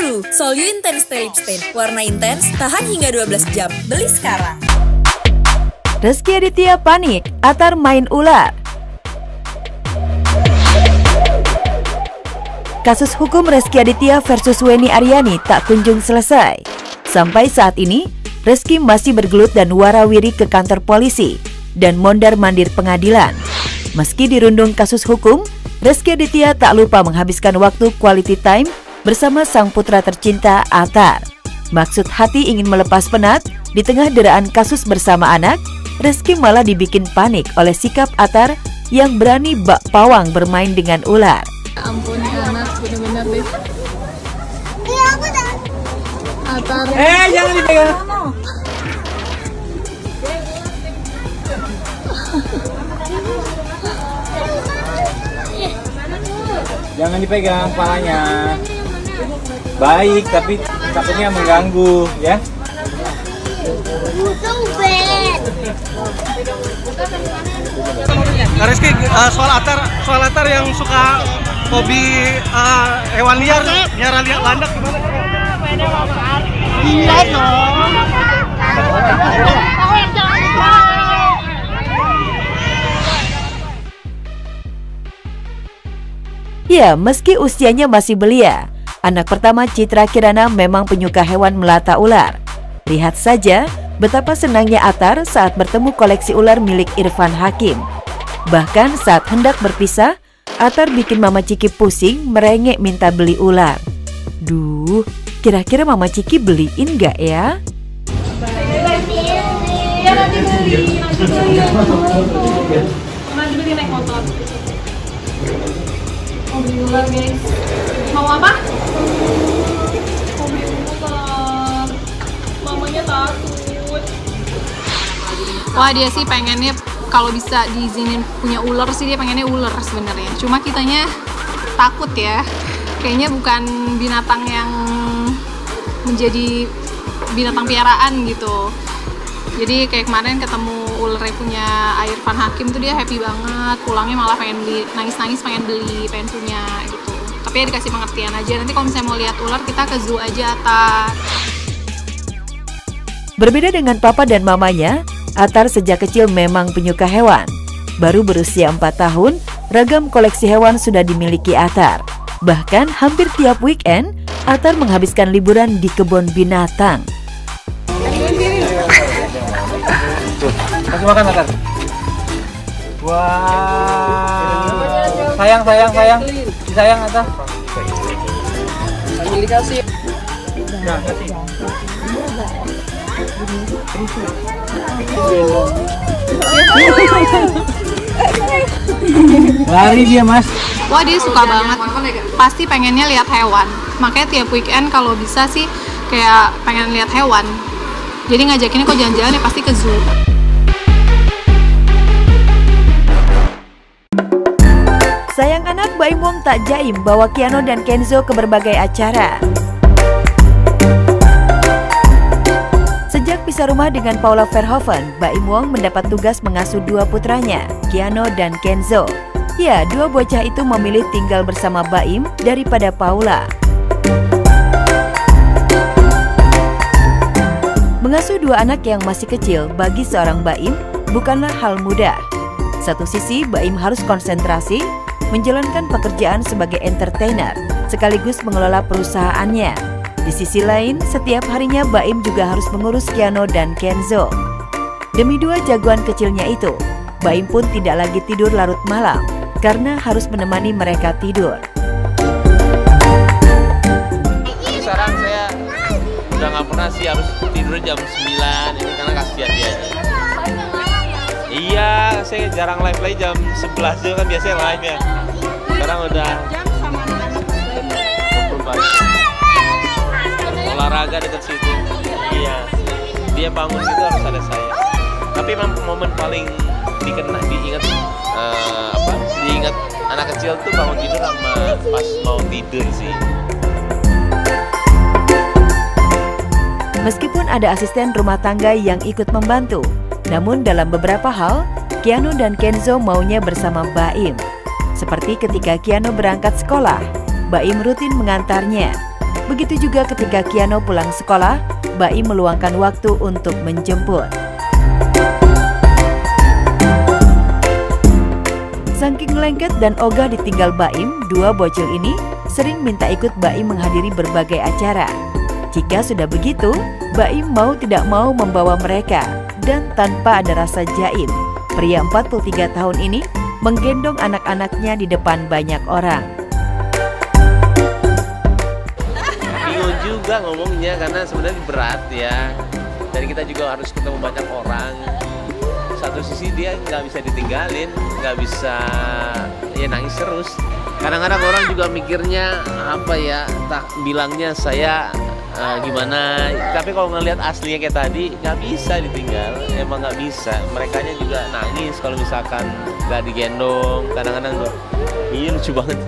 Baru, Solyu Intense Stay Lip Stain. Warna intens, tahan hingga 12 jam. Beli sekarang. Rezky Aditya panik, Atar main ular. Kasus hukum Rezky Aditya versus Weni Aryani tak kunjung selesai. Sampai saat ini, Rezky masih bergelut dan warawiri ke kantor polisi dan mondar-mandir pengadilan. Meski dirundung kasus hukum, Rezky Aditya tak lupa menghabiskan waktu quality time bersama sang putra tercinta Atar. Maksud hati ingin melepas penat, di tengah deraan kasus bersama anak, Rezky malah dibikin panik oleh sikap Atar yang berani bak pawang bermain dengan ular. Ampun anak, bener-bener deh. Atar. Jangan dipegang. Jangan dipegang kepalanya. Baik, tapi takutnya mengganggu, ya. Rezky, soal Atar yang suka hobi hewan liar, nyara liar landak gimana? Gila dong. Ya, meski usianya masih belia, anak pertama Citra Kirana memang penyuka hewan melata ular. Lihat saja betapa senangnya Atar saat bertemu koleksi ular milik Irfan Hakim. Bahkan saat hendak berpisah, Atar bikin Mama Ciki pusing merengek minta beli ular. Duh, kira-kira Mama Ciki beliin gak ya? Iya nanti beli naik motor. Mau beli ular guys. Mau apa? Mau beli ular. Mamanya takut. Wah dia sih pengennya kalau bisa diizinin punya ular sih dia pengennya ular sebenarnya. Cuma kitanya takut ya. Kayaknya bukan binatang yang menjadi binatang piaraan gitu. Jadi kayak kemarin ketemu ularnya punya Irfan Hakim tuh dia happy banget. Pulangnya malah pengen beli, nangis-nangis pengen beli, pengen punya gitu. Tapi ya dikasih pengertian aja. Nanti kalau misalnya mau lihat ular kita ke zoo aja Atar. Berbeda dengan papa dan mamanya, Atar sejak kecil memang penyuka hewan. Baru berusia 4 tahun, ragam koleksi hewan sudah dimiliki Atar. Bahkan hampir tiap weekend, Atar menghabiskan liburan di kebun binatang. Kasih makan, Atar. Wah. Sayang. Sayang, Atar. Dikasih. Nah, kasih. Lari dia, Mas. Wah dia suka banget. Pasti pengennya lihat hewan. Makanya tiap weekend kalau bisa sih kayak pengen lihat hewan. Jadi ngajakinnya kok jalan-jalan ya pasti ke zoo. Sayang anak, Baim Wong tak jaim bawa Keanu dan Kenzo ke berbagai acara. Sejak pisah rumah dengan Paula Verhoeven, Baim Wong mendapat tugas mengasuh dua putranya, Keanu dan Kenzo. Ya, dua bocah itu memilih tinggal bersama Baim daripada Paula. Mengasuh dua anak yang masih kecil bagi seorang Baim bukanlah hal mudah. Satu sisi, Baim harus konsentrasi menjalankan pekerjaan sebagai entertainer sekaligus mengelola perusahaannya. Di sisi lain, setiap harinya Baim juga harus mengurus Keanu dan Kenzo. Demi dua jagoan kecilnya itu, Baim pun tidak lagi tidur larut malam karena harus menemani mereka tidur. Sekarang saya udah nggak pernah sih harus tidur jam 9 ini karena kasihan dia. Iya, saya jarang live play jam 11 juga kan biasanya live ya. Sekarang udah 24 olahraga dekat situ. Iya, dia bangun itu harus ada saya. Tapi memang momen paling diingat anak kecil tuh bangun tidur sama pas mau tidur sih. Meskipun ada asisten rumah tangga yang ikut membantu, namun dalam beberapa hal, Keanu dan Kenzo maunya bersama Baim. Seperti ketika Keanu berangkat sekolah, Baim rutin mengantarnya. Begitu juga ketika Kiano pulang sekolah, Baim meluangkan waktu untuk menjemput. Saking lengket dan ogah ditinggal Baim, dua bocil ini sering minta ikut Baim menghadiri berbagai acara. Jika sudah begitu, Baim mau tidak mau membawa mereka, dan tanpa ada rasa jaim, pria 43 tahun ini menggendong anak-anaknya di depan banyak orang. Bingung juga ngomongnya karena sebenarnya berat ya. Dan kita juga harus ketemu banyak orang. Satu sisi dia nggak bisa ditinggalin, nggak bisa ya nangis terus. Kadang-kadang orang juga mikirnya apa ya, tak bilangnya saya gimana, tapi kalau ngelihat aslinya kayak tadi nggak bisa ditinggal, emang nggak bisa. Merekanya juga nangis kalau misalkan nggak digendong. Kadang-kadang ini lucu banget.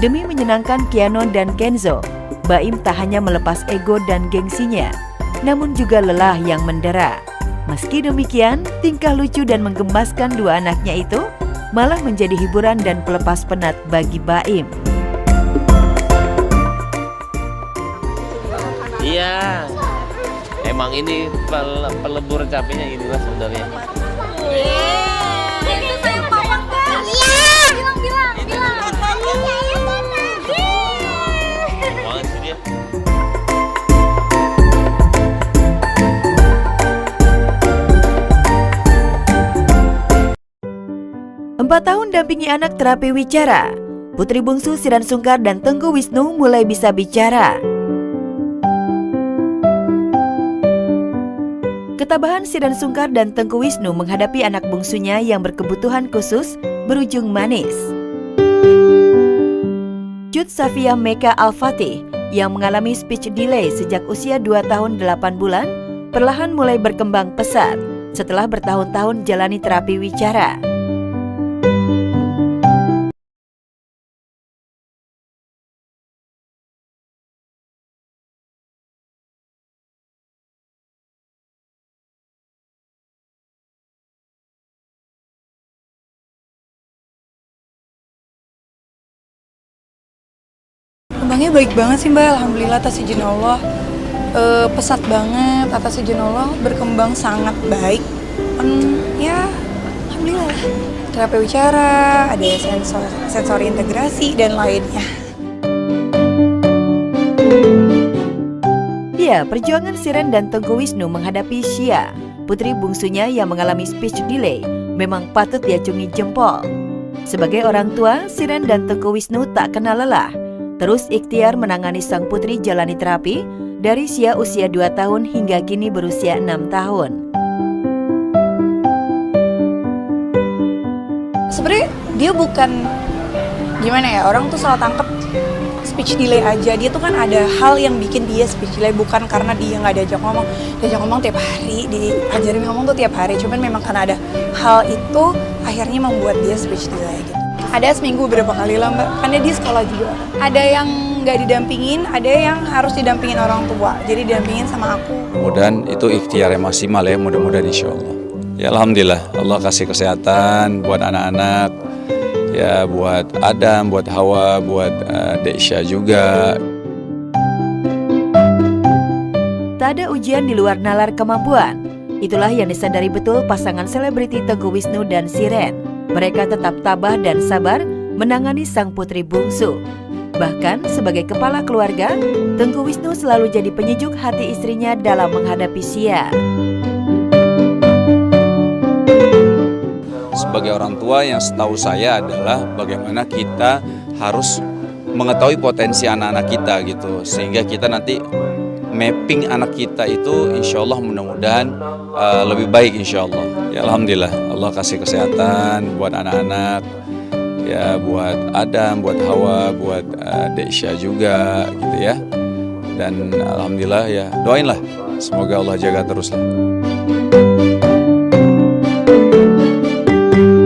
Demi menyenangkan Kiano dan Kenzo, Baim tak hanya melepas ego dan gengsinya, namun juga lelah yang mendera. Meski demikian, tingkah lucu dan menggemaskan dua anaknya itu malah menjadi hiburan dan pelepas penat bagi Baim. Iya, emang ini pelebur capeknya inilah sebenarnya. Itu sayang papa kan? Iya. Bilang. Banget sih dia. Empat tahun dampingi anak terapi wicara, putri bungsu Siran Sungkar dan Tengku Wisnu mulai bisa bicara. Ketabahan Siran Sungkar dan Tengku Wisnu menghadapi anak bungsunya yang berkebutuhan khusus berujung manis. Cut Safia Meka Al-Fatih yang mengalami speech delay sejak usia 2 tahun 8 bulan perlahan mulai berkembang pesat setelah bertahun-tahun jalani terapi wicara. Kembangnya baik banget sih Mbak, alhamdulillah atas izin Allah. Pesat banget atas izin Allah, berkembang sangat baik. Ya, alhamdulillah. Terapi wicara, ada sensori integrasi dan lainnya. Ya, perjuangan Siren dan Tengku Wisnu menghadapi Shia, putri bungsunya yang mengalami speech delay, memang patut diacungi jempol. Sebagai orang tua, Siren dan Tengku Wisnu tak kenal lelah. Terus ikhtiar menangani sang putri jalani terapi dari Shia usia 2 tahun hingga kini berusia 6 tahun. Sebenarnya dia bukan gimana ya, orang tuh salah tangkep speech delay aja. Dia tuh kan ada hal yang bikin dia speech delay, bukan karena dia nggak diajak ngomong. Diajak ngomong tiap hari, diajarin ngomong tuh tiap hari. Cuman memang karena ada hal itu akhirnya membuat dia speech delay gitu. Ada seminggu berapa kali lah Mbak, karena dia sekolah juga. Ada yang nggak didampingin, ada yang harus didampingin orang tua. Jadi didampingin sama aku. Mudah-mudahan itu ikhtiar yang maksimal ya, mudah-mudahan insya Allah. Ya alhamdulillah, Allah kasih kesehatan buat anak-anak, ya buat Adam, buat Hawa, buat Desya juga. Tak ada ujian di luar nalar kemampuan. Itulah yang disadari betul pasangan selebriti Tengku Wisnu dan Siren. Mereka tetap tabah dan sabar menangani sang putri bungsu. Bahkan sebagai kepala keluarga, Tengku Wisnu selalu jadi penyejuk hati istrinya dalam menghadapi Shia. Sebagai orang tua yang setahu saya adalah bagaimana kita harus mengetahui potensi anak-anak kita gitu. Sehingga kita nanti mapping anak kita itu insya Allah mudah-mudahan lebih baik insya Allah. Ya alhamdulillah Allah kasih kesehatan buat anak-anak, ya buat Adam, buat Hawa, buat Desya juga gitu ya. Dan alhamdulillah ya doainlah semoga Allah jaga terus lah.